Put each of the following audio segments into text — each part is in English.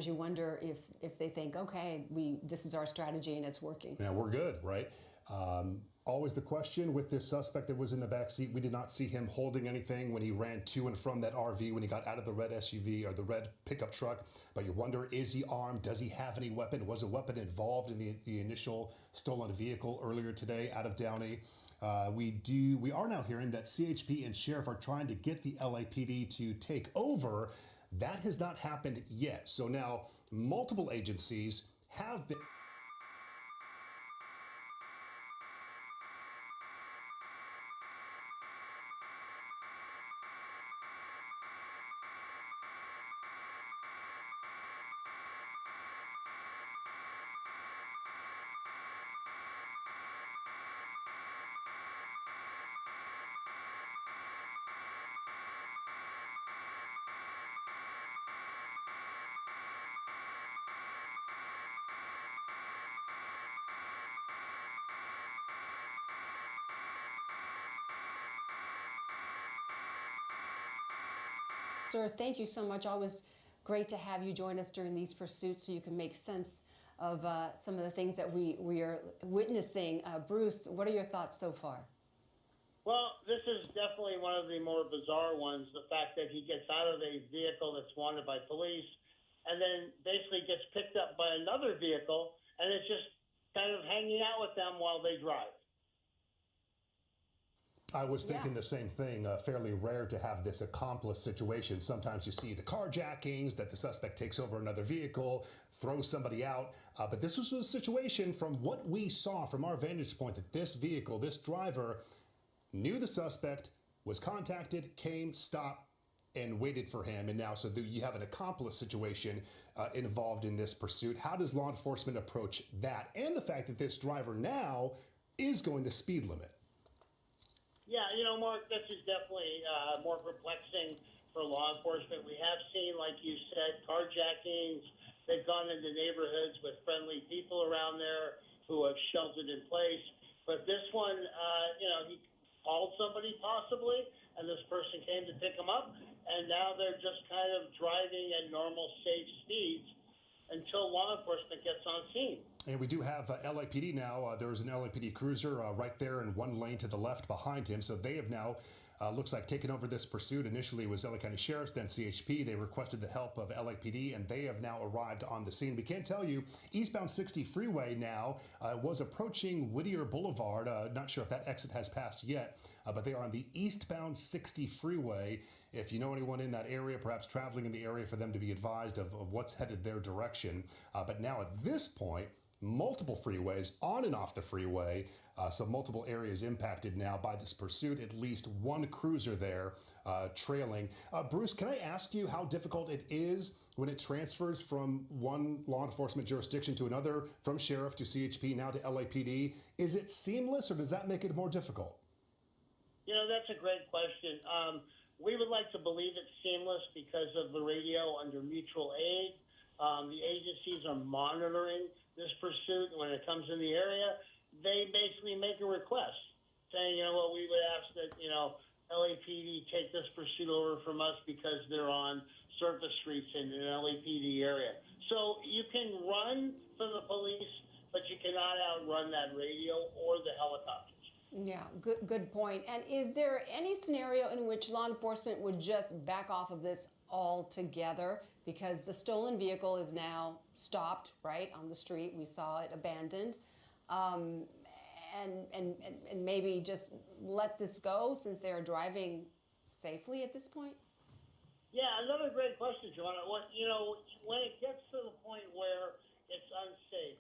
sometimes you wonder if they think, okay, this is our strategy and it's working. Yeah, we're good, right? Always the question with this suspect that was in the back seat. We did not see him holding anything when he ran to and from that RV when he got out of the red SUV or the red pickup truck. But you wonder, is he armed? Does he have any weapon? Was a weapon involved in the initial stolen vehicle earlier today out of Downey? We are now hearing that CHP and sheriff are trying to get the LAPD to take over. That has not happened yet. So now multiple agencies have been. Sir, thank you so much. Always great to have you join us during these pursuits so you can make sense of some of the things that we are witnessing. Bruce, what are your thoughts so far? Well, this is definitely one of the more bizarre ones, the fact that he gets out of a vehicle that's wanted by police and then basically gets picked up by another vehicle and is just kind of hanging out with them while they drive. I was thinking the same thing. Fairly rare to have this accomplice situation. Sometimes you see the carjackings that the suspect takes over another vehicle, throws somebody out. But this was a situation from what we saw from our vantage point that this vehicle, this driver, knew the suspect, was contacted, came, stopped, and waited for him. And now, so you have an accomplice situation involved in this pursuit. How does law enforcement approach that? And the fact that this driver now is going the speed limit. Yeah, you know, Mark, this is definitely more perplexing for law enforcement. We have seen, like you said, carjackings. They've gone into neighborhoods with friendly people around there who have sheltered in place. But this one, you know, he called somebody possibly, and this person came to pick him up, and now they're just kind of driving at normal, safe speeds until law enforcement gets on scene. And we do have LAPD now. There's an LAPD cruiser right there in one lane to the left behind him. So they have now, looks like, taken over this pursuit. Initially it was LA County Sheriff's, then CHP. They requested the help of LAPD, and they have now arrived on the scene. We can't tell you, eastbound 60 freeway now was approaching Whittier Boulevard. Not sure if that exit has passed yet, but they are on the eastbound 60 freeway. If you know anyone in that area, perhaps traveling in the area, for them to be advised of what's headed their direction. But now at this point, multiple freeways on and off the freeway, so multiple areas impacted now by this pursuit, at least one cruiser there trailing. Bruce, can I ask you how difficult it is when it transfers from one law enforcement jurisdiction to another, from sheriff to CHP, now to LAPD? Is it seamless, or does that make it more difficult? You know, that's a great question. We would like to believe it's seamless because of the radio under mutual aid. The agencies are monitoring this pursuit. When it comes in the area, they basically make a request saying, you know, well, we would ask that, you know, LAPD take this pursuit over from us because they're on surface streets in an LAPD area. So you can run for the police, but you cannot outrun that radio or the helicopters. Yeah, good point. And is there any scenario in which law enforcement would just back off of this altogether because the stolen vehicle is now stopped right on the street? We saw it abandoned, and maybe just let this go since they are driving safely at this point? Yeah, another great question, Joanna. You know, when it gets to the point where it's unsafe.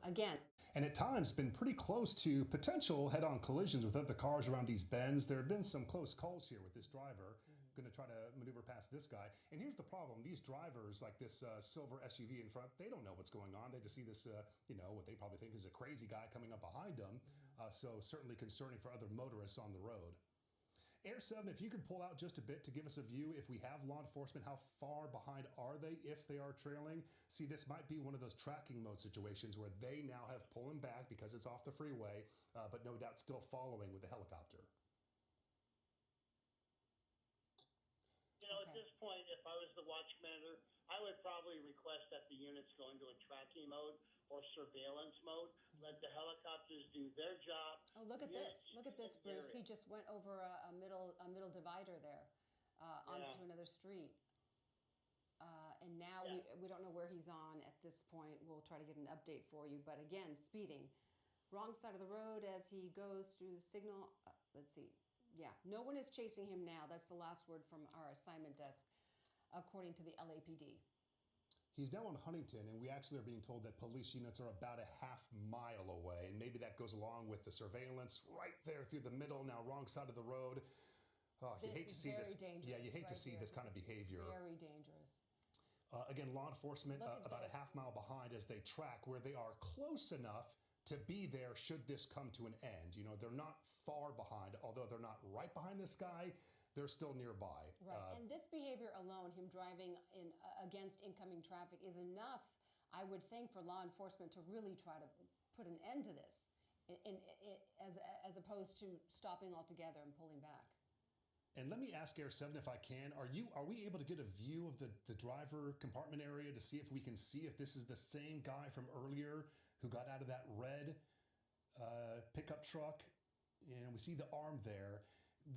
Again. And at times been pretty close to potential head-on collisions with other cars around these bends. There have been some close calls here with this driver going to try to maneuver past this guy. And here's the problem. These drivers, like this silver SUV in front, they don't know what's going on. They just see this, you know, what they probably think is a crazy guy coming up behind them. So certainly concerning for other motorists on the road. Air 7, if you could pull out just a bit to give us a view, if we have law enforcement, how far behind are they if they are trailing? See, this might be one of those tracking mode situations where they now have pulling back because it's off the freeway, but no doubt still following with the helicopter. You know, at this point, if I was the watch commander, I would probably request that the units go into a tracking mode or surveillance mode. Let the helicopters do their job. Oh, look at this! Look at this, Bruce. He just went over a middle divider there, onto another street. And now we don't know where he's on at this point. We'll try to get an update for you. But again, speeding. Wrong side of the road as he goes through the signal. Let's see. Yeah, no one is chasing him now. That's the last word from our assignment desk, according to the LAPD. He's now on Huntington, and we actually are being told that police units are about a half mile away. And maybe that goes along with the surveillance right there through the middle. Now, wrong side of the road. Oh, you hate to see this. Yeah, you hate to see this kind of behavior. Very dangerous. Again, law enforcement about a half mile behind as they track where they are close enough to be there should this come to an end. You know, they're not far behind, although they're not right behind this guy. They're still nearby. Right, and this behavior alone, him driving against incoming traffic, is enough, I would think, for law enforcement to really try to put an end to this, as opposed to stopping altogether and pulling back. And let me ask Air 7 if I can, are we able to get a view of the driver compartment area to see if we can see if this is the same guy from earlier who got out of that red pickup truck? And we see the arm there.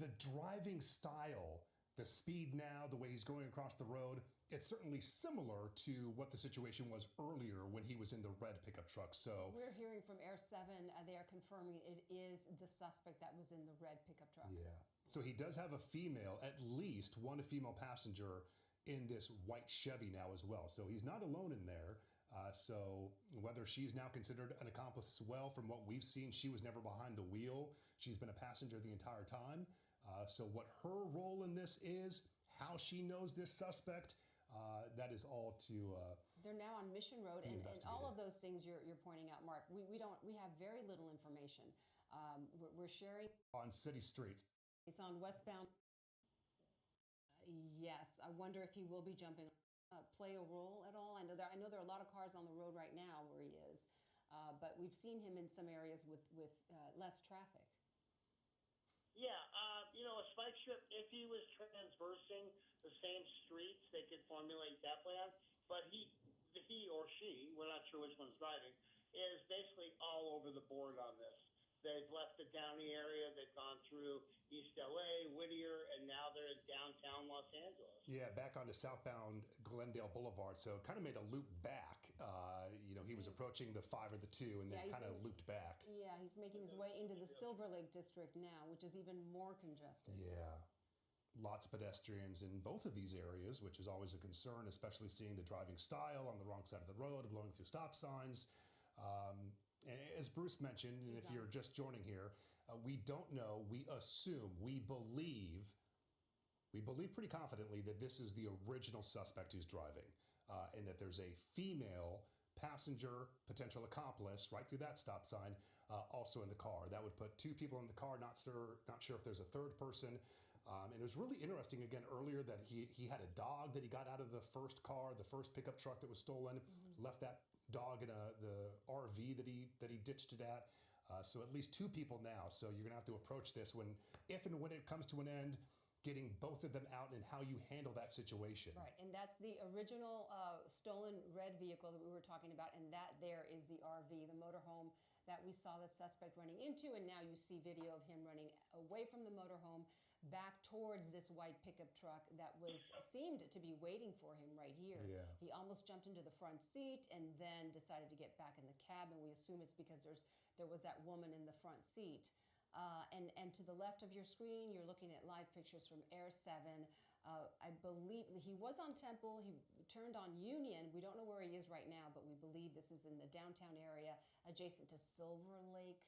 The driving style, the speed now, the way he's going across the road, it's certainly similar to what the situation was earlier when he was in the red pickup truck. So we're hearing from Air 7, they are confirming it is the suspect that was in the red pickup truck. Yeah. So he does have a female, at least one female passenger in this white Chevy now as well. So he's not alone in there. So whether she's now considered an accomplice as well, from what we've seen, she was never behind the wheel. She's been a passenger the entire time. So what her role in this is, how she knows this suspect, that is all to they're now on Mission Road, and all of those things you're pointing out, Mark. We have very little information. We're sharing on city streets. It's on westbound. Yes, I wonder if he will be jumping. Play a role at all? I know there are a lot of cars on the road right now where he is, but we've seen him in some areas with less traffic. Yeah, you know, a spike strip, if he was transversing the same streets, they could formulate that plan. But he or she, we're not sure which one's driving, is basically all over the board on this. They've left the Downey area, they've gone through East LA, Whittier, and now they're in downtown Los Angeles. Yeah, back onto southbound Glendale Boulevard, so kind of made a loop back. You know, he was approaching the 5 or the 2 and then kind of looped back. Yeah, he's making his way into the Silver Lake district now, which is even more congested. Yeah. Lots of pedestrians in both of these areas, which is always a concern, especially seeing the driving style on the wrong side of the road, blowing through stop signs. And as Bruce mentioned, and if you're just joining here, we don't know, we assume, we believe pretty confidently that this is the original suspect who's driving, and that there's a female passenger, potential accomplice, right through that stop sign, also in the car. That would put 2 people in the car, not sure if there's a third person. And it was really interesting, again, earlier that he had a dog that he got out of the first car, the first pickup truck that was stolen, left that dog in the RV that he ditched it at. So at least 2 people now. So you're gonna have to approach this if and when it comes to an end, getting both of them out and how you handle that situation. Right, and that's the original stolen red vehicle that we were talking about, and that there is the RV, the motorhome that we saw the suspect running into, and now you see video of him running away from the motorhome back towards this white pickup truck that seemed to be waiting for him right here. Yeah. He almost jumped into the front seat and then decided to get back in the cab, and we assume it's because there was that woman in the front seat. And to the left of your screen, you're looking at live pictures from Air 7. I believe he was on Temple. He turned on Union. We don't know where he is right now, but we believe this is in the downtown area adjacent to Silver Lake.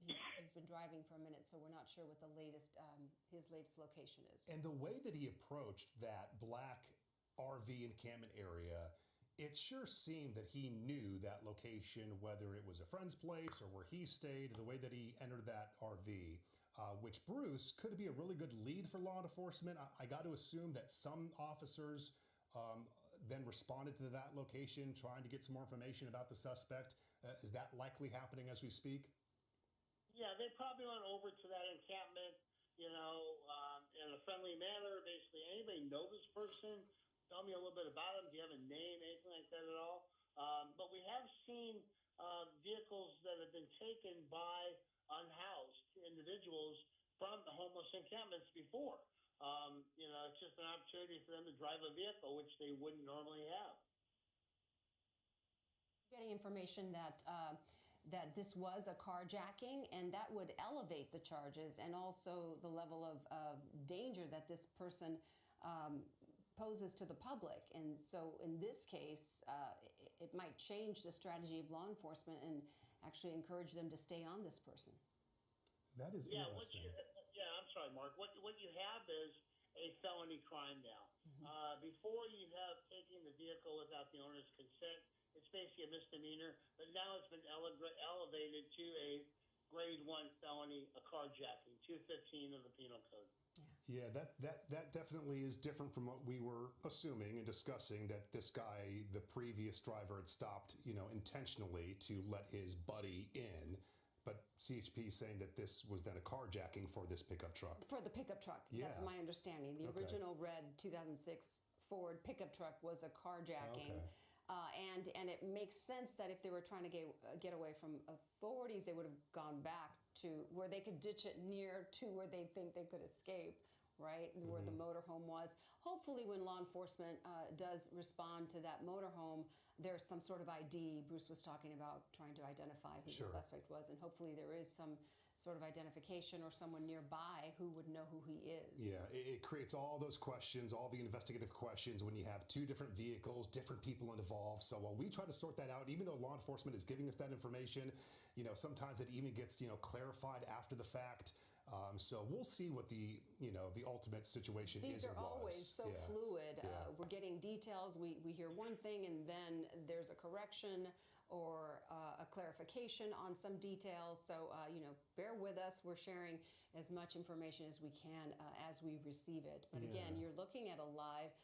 He's been driving for a minute, so we're not sure what his latest location is. And the way that he approached that black RV encampment area, it sure seemed that he knew that location, whether it was a friend's place or where he stayed, the way that he entered that RV, which, Bruce, could be a really good lead for law enforcement. I got to assume that some officers then responded to that location, trying to get some more information about the suspect. Is that likely happening as we speak? Yeah, they probably went over to that encampment, you know, in a friendly manner. Basically, anybody know this person? tell me a little bit about him. Do you have a name, anything like that at all? But we have seen vehicles that have been taken by unhoused individuals from the homeless encampments before. It's just an opportunity for them to drive a vehicle, which they wouldn't normally have. Getting information that that this was a carjacking, and that would elevate the charges and also the level of danger that this person poses to the public. And so in this case, it might change the strategy of law enforcement and actually encourage them to stay on this person. That is interesting. I'm sorry, Mark. What you have is a felony crime now. Mm-hmm. Before you have taken the vehicle without the owner's consent, it's basically a misdemeanor, but now it's been elevated to a grade 1 felony, a carjacking, 215 of the Penal Code. Yeah, that definitely is different from what we were assuming and discussing, that this guy, the previous driver, had stopped, intentionally to let his buddy in. But CHP is saying that this was then a carjacking for this pickup truck. For the pickup truck, yeah. That's my understanding. The original red 2006 Ford pickup truck was a carjacking. Okay. And it makes sense that if they were trying to get away from authorities, they would have gone back to where they could ditch it near to where they think they could escape, right? Mm-hmm. Where the motorhome was. Hopefully when law enforcement does respond to that motorhome, there's some sort of ID. Bruce was talking about trying to identify who the suspect was, and hopefully there is some sort of identification or someone nearby who would know who he is. Yeah, it creates all those questions, all the investigative questions when you have two different vehicles, different people involved. So while we try to sort that out, even though law enforcement is giving us that information, sometimes it even gets, clarified after the fact. So we'll see what the ultimate situation is. These are always so fluid. Yeah. We're getting details. We hear one thing and then there's a correction or a clarification on some details. So, bear with us. We're sharing as much information as we can as we receive it. But again, you're looking at a live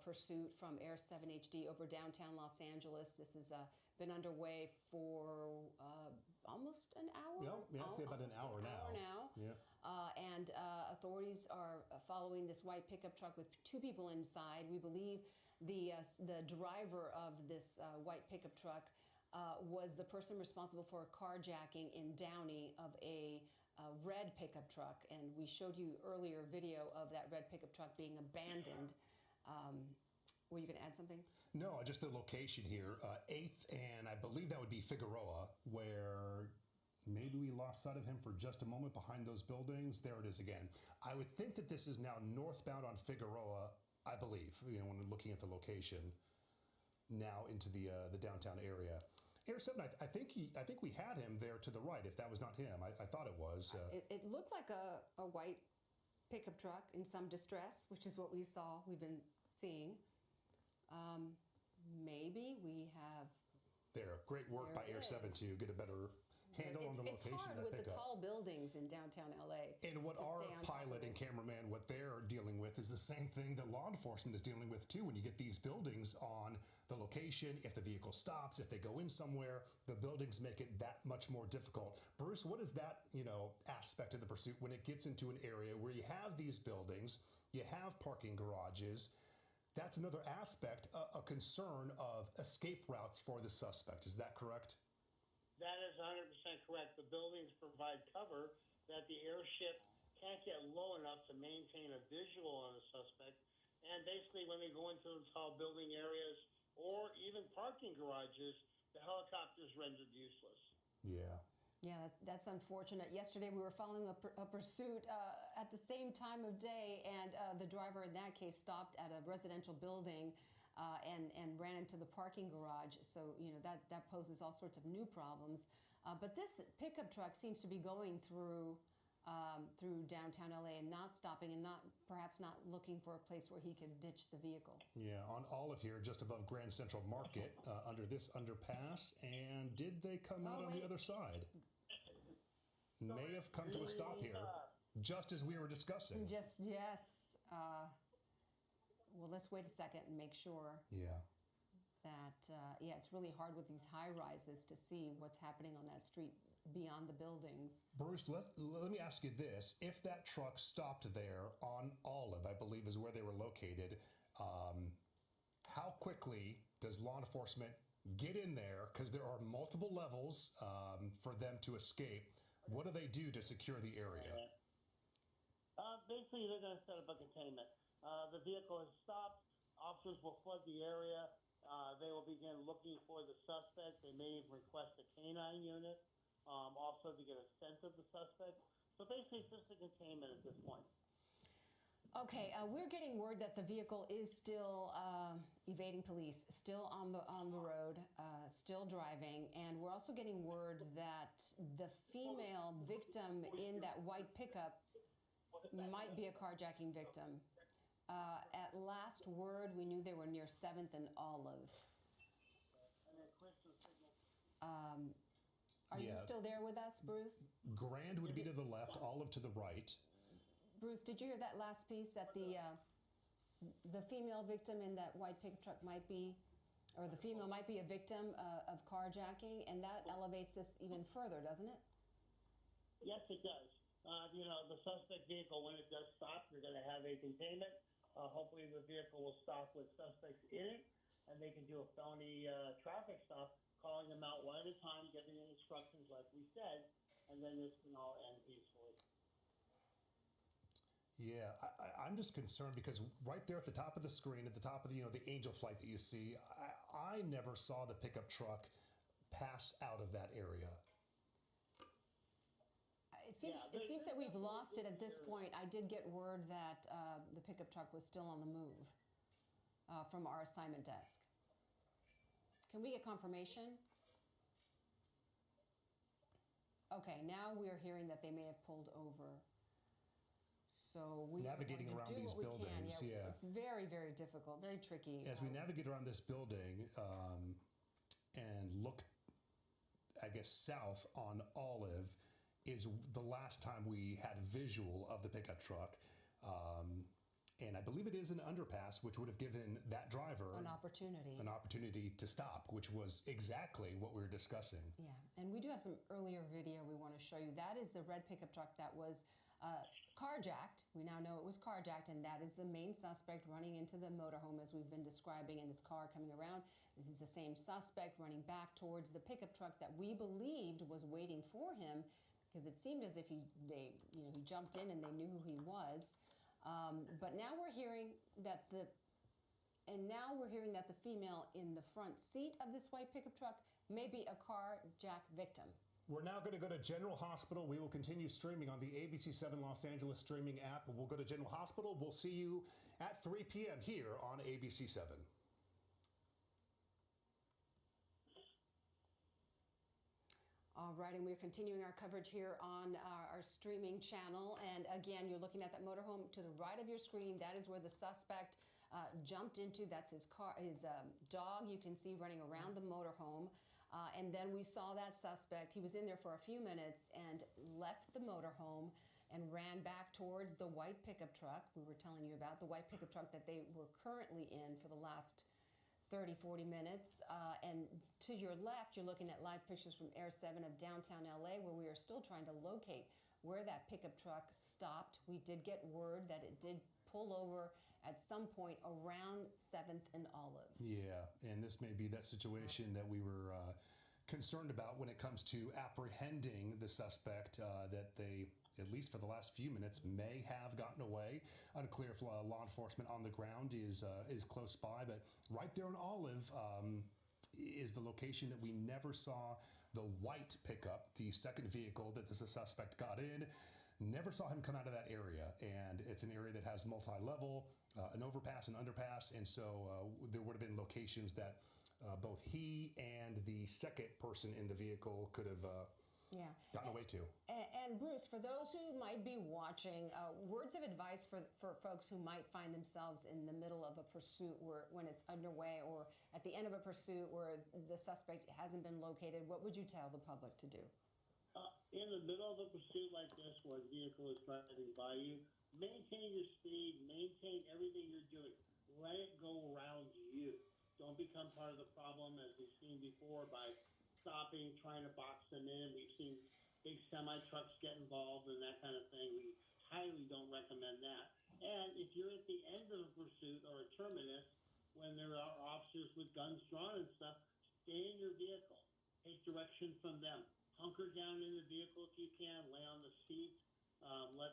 pursuit from Air 7 HD over downtown Los Angeles. This has been underway for almost an hour. Yeah, I'd say about an hour now. Yeah. And authorities are following this white pickup truck with two people inside. We believe the driver of this white pickup truck was the person responsible for a carjacking in Downey of a red pickup truck. And we showed you earlier video of that red pickup truck being abandoned. Were you going to add something? No, just the location here, 8th, and I believe that would be Figueroa, where maybe we lost sight of him for just a moment behind those buildings. There it is again. I would think that this is now northbound on Figueroa, I believe, when we're looking at the location now into the downtown area. Air 7, I think we had him there to the right, if that was not him. I thought it was. It looked like a white pickup truck in some distress, which is what we've been seeing. Maybe we have... There, great work by Air 7 to get a better handle on the location of that pickup. It's hard with the tall buildings in downtown LA. And what our pilot and cameraman, what they're dealing with is the same thing that law enforcement is dealing with too. When you get these buildings on the location, if the vehicle stops, if they go in somewhere, the buildings make it that much more difficult. Bruce, what is that, aspect of the pursuit when it gets into an area where you have these buildings, you have parking garages? That's another aspect, a concern of escape routes for the suspect. Is that correct? That is 100% correct. The buildings provide cover that the airship can't get low enough to maintain a visual on the suspect. And basically, when they go into those tall building areas or even parking garages, the helicopter is rendered useless. Yeah. Yeah, that's unfortunate. Yesterday, we were following a pursuit at the same time of day, and the driver in that case stopped at a residential building and ran into the parking garage. So, that poses all sorts of new problems. But this pickup truck seems to be going through downtown LA and not stopping and perhaps not looking for a place where he could ditch the vehicle. Yeah, on Olive here, just above Grand Central Market, under this underpass. And did they come out on the other side? May have come to a stop here, just as we were discussing. Yes. Well, let's wait a second and make sure. Yeah. That, it's really hard with these high rises to see what's happening on that street beyond the buildings. Bruce, let me ask you this. If that truck stopped there on Olive, I believe is where they were located, How quickly does law enforcement get in there? Because there are multiple levels for them to escape. What do they do to secure the area? Basically, they're going to set up a containment. The vehicle has stopped. Officers will flood the area. They will begin looking for the suspect. They may even request a canine unit, also to get a sense of the suspect. So basically, it's just a containment at this point. Okay, we're getting word that the vehicle is still evading police, still on the road, still driving, and we're also getting word that the female victim in that white pickup might be a carjacking victim. At last word, we knew they were near 7th and Olive. Are you still there with us, Bruce? Grand would be to the left, Olive to the right. Bruce, did you hear that last piece that the female victim in that white pickup truck might be, or the female might be a victim of carjacking, and that elevates this even further, doesn't it? Yes, it does. The suspect vehicle, when it does stop, you're going to have a containment. Hopefully the vehicle will stop with suspects in it, and they can do a felony traffic stop, calling them out one at a time, giving them instructions like we said, and then this can all end peacefully. Yeah, I'm just concerned because right there at the top of the screen, at the top of the angel flight that you see, I never saw the pickup truck pass out of that area. It seems that we've lost it at this point. I did get word that the pickup truck was still on the move from our assignment desk. Can we get confirmation? Okay, now we're hearing that they may have pulled over. So we navigating around these buildings, yeah. It's very, very difficult, very tricky. As we navigate around this building and look, I guess, south on Olive is the last time we had visual of the pickup truck. And I believe it is an underpass, which would have given that driver an opportunity to stop, which was exactly what we were discussing. Yeah, and we do have some earlier video we want to show you. That is the red pickup truck that was carjacked. We now know it was carjacked, and that is the main suspect running into the motorhome as we've been describing, in his car coming around. This is the same suspect running back towards the pickup truck that we believed was waiting for him, because it seemed as if he jumped in and they knew who he was. But now we're hearing that the female in the front seat of this white pickup truck may be a carjack victim. We're now going to go to General Hospital. We will continue streaming on the ABC7 Los Angeles streaming app. We'll go to General Hospital. We'll see you at 3 p.m. here on ABC7. All right, and we're continuing our coverage here on our streaming channel. And again, you're looking at that motorhome to the right of your screen. That is where the suspect jumped into. That's his car, his dog. You can see running around the motorhome. And then we saw that suspect. He was in there for a few minutes and left the motorhome and ran back towards the white pickup truck we were telling you about, the white pickup truck that they were currently in for the last 30, 40 minutes. And to your left, you're looking at live pictures from Air 7 of downtown LA, where we are still trying to locate where that pickup truck stopped. We did get word that it did pull over at some point around 7th and Olive. Yeah, and this may be that situation that we were concerned about when it comes to apprehending the suspect, that they, at least for the last few minutes, may have gotten away. Unclear if law enforcement on the ground is close by, but right there in Olive is the location that we never saw the white pickup, the second vehicle that the suspect got in. Never saw him come out of that area, and it's an area that has multi-level, an overpass, an underpass, and so there would have been locations that both he and the second person in the vehicle could have gotten away to. And Bruce, for those who might be watching, words of advice for folks who might find themselves in the middle of a pursuit when it's underway, or at the end of a pursuit where the suspect hasn't been located, what would you tell the public to do? In the middle of a pursuit like this, where a vehicle is driving by you, maintain your speed, maintain everything you're doing. Let it go around you. Don't become part of the problem, as we've seen before, by stopping, trying to box them in. We've seen big semi-trucks get involved and that kind of thing. We highly don't recommend that. And if you're at the end of a pursuit or a terminus, when there are officers with guns drawn and stuff, stay in your vehicle. Take direction from them. Hunker down in the vehicle if you can. Lay on the seat. Let